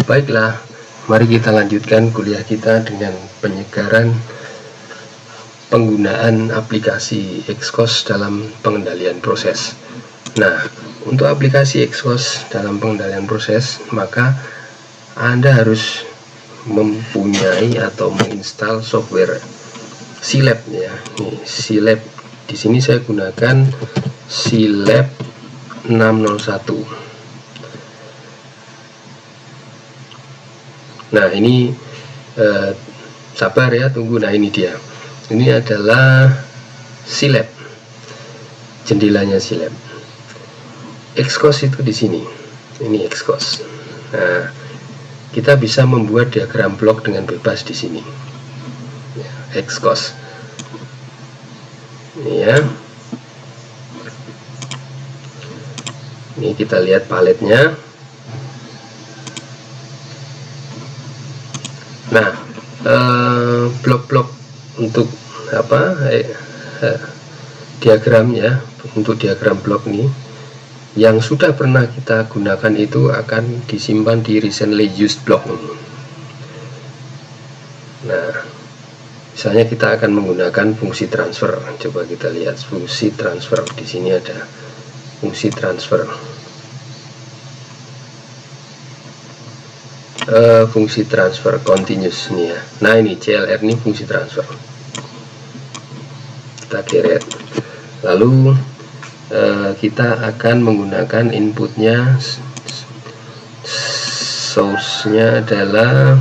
Baiklah, mari kita lanjutkan kuliah kita dengan penyegaran penggunaan aplikasi Xcos dalam pengendalian proses. Nah, untuk aplikasi Xcos dalam pengendalian proses, maka Anda harus mempunyai atau menginstal software Scilab ya. Nih, Scilab. Di sini saya gunakan Scilab 601. Nah, ini sabar ya, tunggu. Nah, ini dia. Ini adalah Scilab, jendelanya Scilab. Xcos itu di sini. Ini Xcos. Nah, kita bisa membuat diagram blok dengan bebas di sini. Ya, Xcos. Ini ya. Ini kita lihat paletnya. Nah, blok-blok untuk diagram ya, untuk diagram blok ini yang sudah pernah kita gunakan itu akan disimpan di recently used block ini. Nah, misalnya kita akan menggunakan fungsi transfer. Coba kita lihat fungsi transfer. Di sini ada fungsi transfer. Fungsi transfer continuous nih ya. Nah, ini CLR ini fungsi transfer. Kita keret. Lalu kita akan menggunakan inputnya, source-nya adalah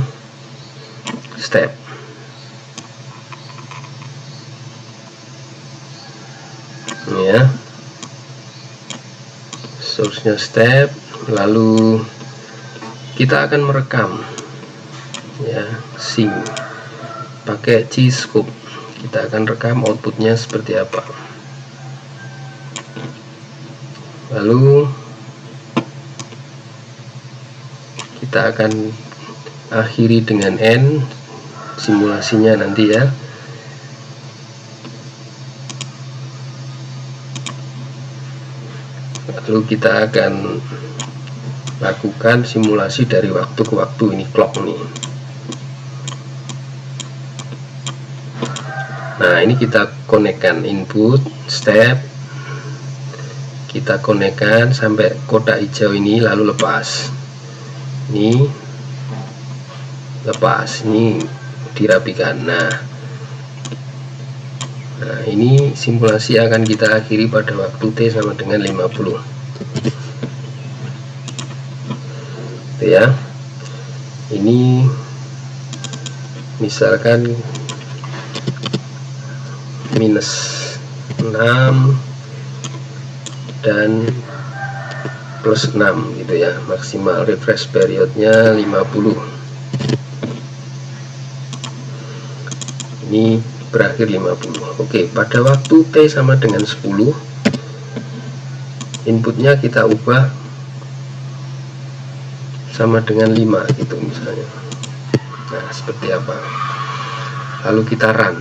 step. Ini ya. Source-nya step. Lalu kita akan merekam ya, sync pakai G-scope. Kita akan rekam outputnya seperti apa. Lalu kita akan akhiri dengan N simulasinya nanti ya. Lalu kita akan lakukan simulasi dari waktu ke waktu, ini clock nih. Nah, ini kita konekkan input step, kita konekkan sampai kotak hijau ini, lalu lepas. Ini lepas, ini dirapikan. Nah, ini simulasi akan kita akhiri pada waktu T sama dengan 50. Ya, ini misalkan minus 6 dan plus 6 gitu ya, maksimal refresh periodnya 50. Ini berakhir 50. Oke, pada waktu T sama dengan 10, inputnya kita ubah sama dengan 5 gitu misalnya. Nah, seperti apa. Lalu kita run.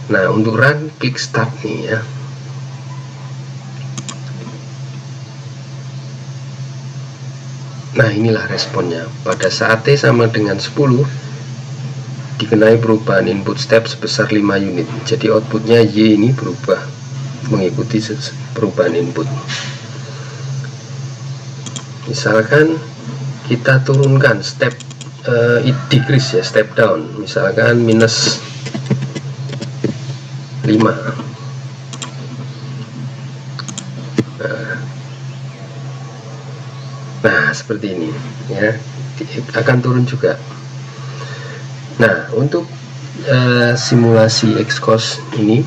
Nah, untuk run kickstart nih ya. Nah, inilah responnya. Pada saat T sama dengan 10 dikenai perubahan input step sebesar 5 unit. Jadi outputnya Y ini berubah mengikuti perubahan input. Misalkan kita turunkan step decrease ya, step down, misalkan minus 5. Nah, seperti ini ya, akan turun juga. Nah, untuk simulasi Xcos ini,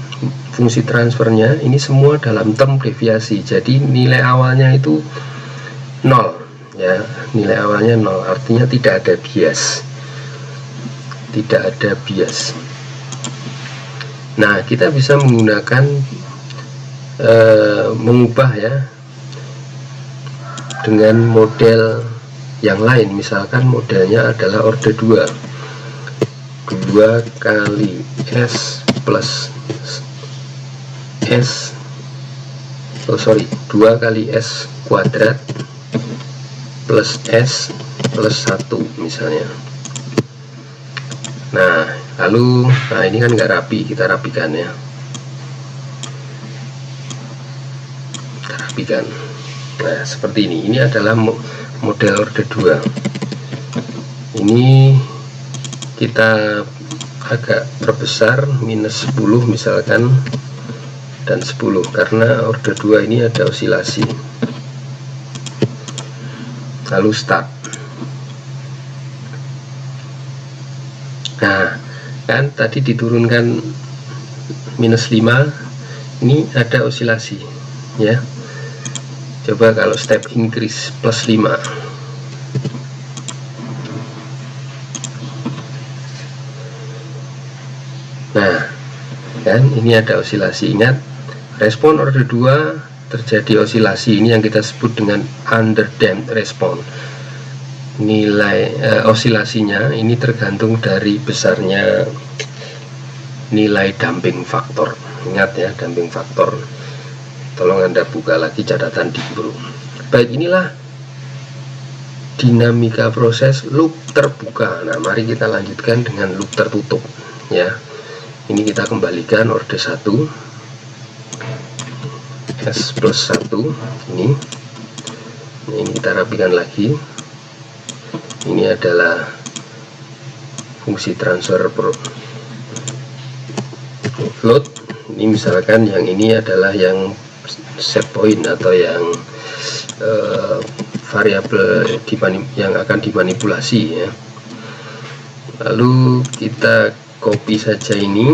fungsi transfernya ini semua dalam term deviasi. Jadi nilai awalnya itu 0 ya, nilai awalnya 0, artinya tidak ada bias, tidak ada bias. Nah, kita bisa menggunakan mengubah ya dengan model yang lain. Misalkan modelnya adalah order 2 kali S plus S 2 kali S kuadrat plus S plus 1 misalnya. Nah lalu, nah ini kan nggak rapi, kita rapikan ya, kita rapikan. Nah seperti ini adalah model order 2. Ini kita agak perbesar, minus 10 misalkan, dan 10 karena order 2 ini ada osilasi. Lalu start. Nah kan tadi diturunkan minus 5, ini ada osilasi ya. Coba kalau step increase plus 5. Nah kan ini ada osilasi. Ingat, respon order 2 terjadi osilasi, ini yang kita sebut dengan underdamped response. Nilai osilasinya ini tergantung dari besarnya nilai damping faktor. Ingat ya, damping faktor. Tolong Anda buka lagi catatan di Bro. Baik, inilah dinamika proses loop terbuka. Nah mari kita lanjutkan dengan loop tertutup ya. Ini kita kembalikan order 1 S plus 1 ini kita rapikan lagi. Ini adalah fungsi transfer float. Ini misalkan yang ini adalah yang set point atau yang variabel yang akan dimanipulasi ya. Lalu kita copy saja ini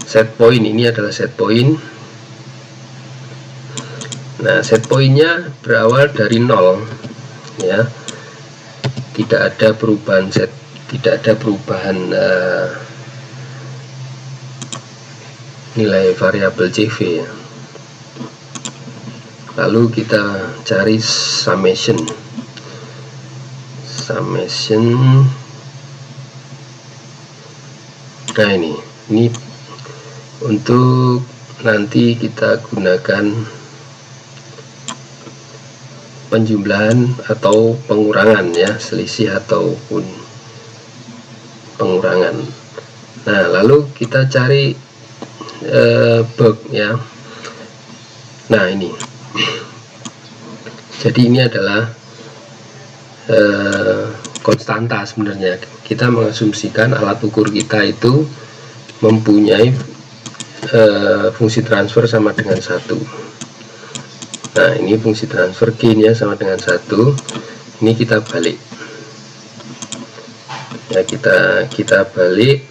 set point, ini adalah set point. Nah set pointnya berawal dari 0 ya, tidak ada perubahan nilai variabel CV ya. Lalu kita cari summation. Nah ini untuk nanti kita gunakan penjumlahan atau pengurangan ya, selisih ataupun pengurangan. Nah lalu kita cari bug ya. Nah ini jadi ini adalah konstanta. Sebenarnya kita mengasumsikan alat ukur kita itu mempunyai fungsi transfer sama dengan 1. Nah ini fungsi transfer gainnya sama dengan 1. Ini kita balik ya, kita balik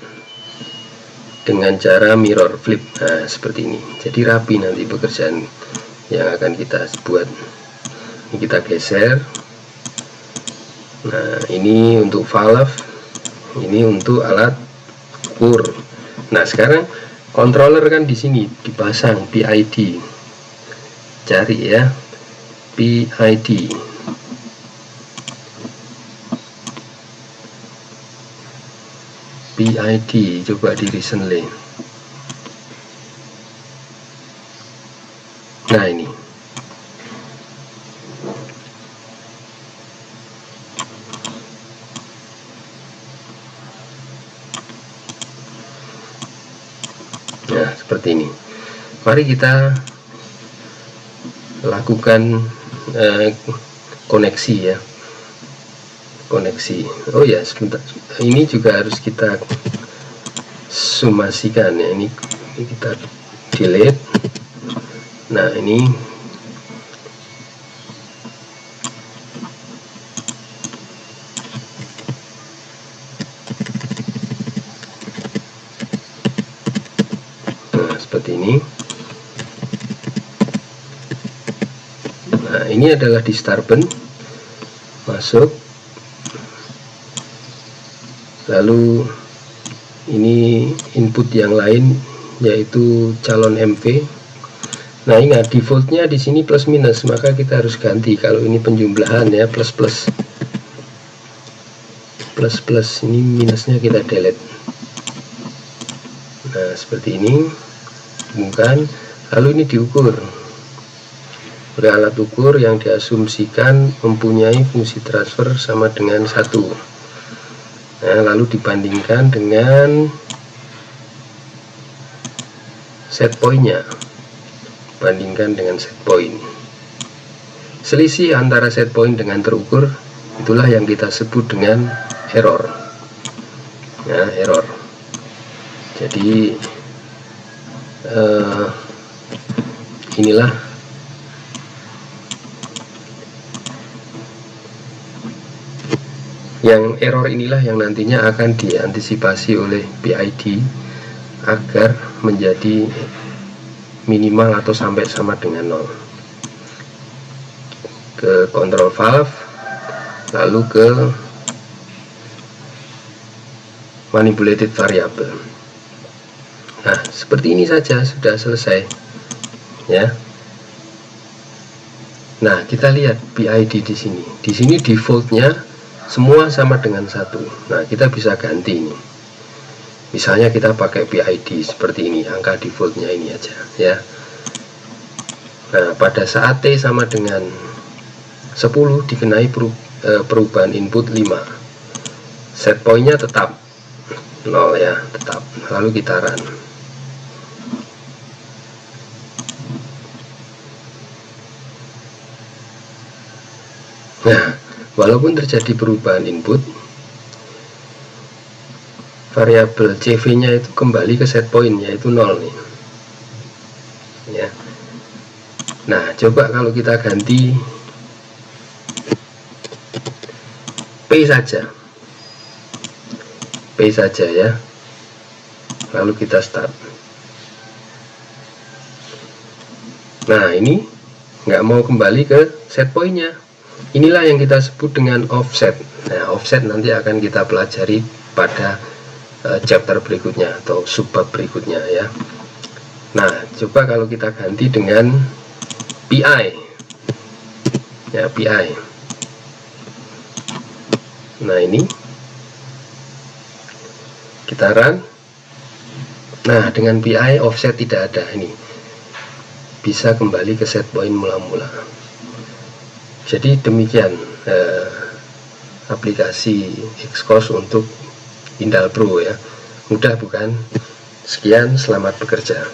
dengan cara mirror flip. Nah seperti ini, jadi rapi nanti pekerjaan yang akan kita buat. Ini kita geser. Nah ini untuk valve, ini untuk alat ukur. Nah sekarang controller kan di sini dipasang PID, cari ya PID. Coba di recently. Nah ini nah seperti ini. Mari kita lakukan koneksi ya, koneksi. Oh ya sebentar, ini juga harus kita sumasikan ya. Ini kita delete. Nah ini seperti ini. Nah ini adalah disturbance masuk, lalu ini input yang lain yaitu calon MV. Nah ingat defaultnya di sini plus minus, maka kita harus ganti. Kalau ini penjumlahan ya, plus plus, ini minusnya kita delete. Nah seperti ini, bukan. Lalu ini diukur. oleh alat ukur yang diasumsikan mempunyai fungsi transfer sama dengan 1. Nah, lalu dibandingkan dengan set point-nya. Bandingkan dengan set point. Selisih antara set point dengan terukur, itulah yang kita sebut dengan error. Nah, error. Jadi inilah yang nantinya akan diantisipasi oleh PID agar menjadi minimal atau sampai sama dengan 0. Ke control valve, lalu ke manipulated variable. Nah, seperti ini saja sudah selesai ya. Nah, kita lihat PID di sini. Di sini defaultnya semua sama dengan 1. Nah, kita bisa ganti ini. Misalnya kita pakai PID seperti ini, angka defaultnya ini aja ya. Nah, pada saat T sama dengan 10 dikenai perubahan input 5. Set point-nya tetap 0 ya, tetap. Lalu kita run. Nah, walaupun terjadi perubahan input, variabel CV-nya itu kembali ke set point, yaitu 0 nih. Ya. Nah, coba kalau kita ganti P saja. P saja ya. Lalu kita start. Nah, ini nggak mau kembali ke set point-nya. Inilah yang kita sebut dengan offset. Nah, offset nanti akan kita pelajari pada chapter berikutnya atau subbab berikutnya ya. Nah, coba kalau kita ganti dengan PI ya, PI. Nah, ini kita run. Nah, dengan PI offset tidak ada, ini bisa kembali ke set point mula-mula. Jadi demikian aplikasi Xcos untuk Indal Pro ya. Mudah bukan? Sekian, selamat bekerja.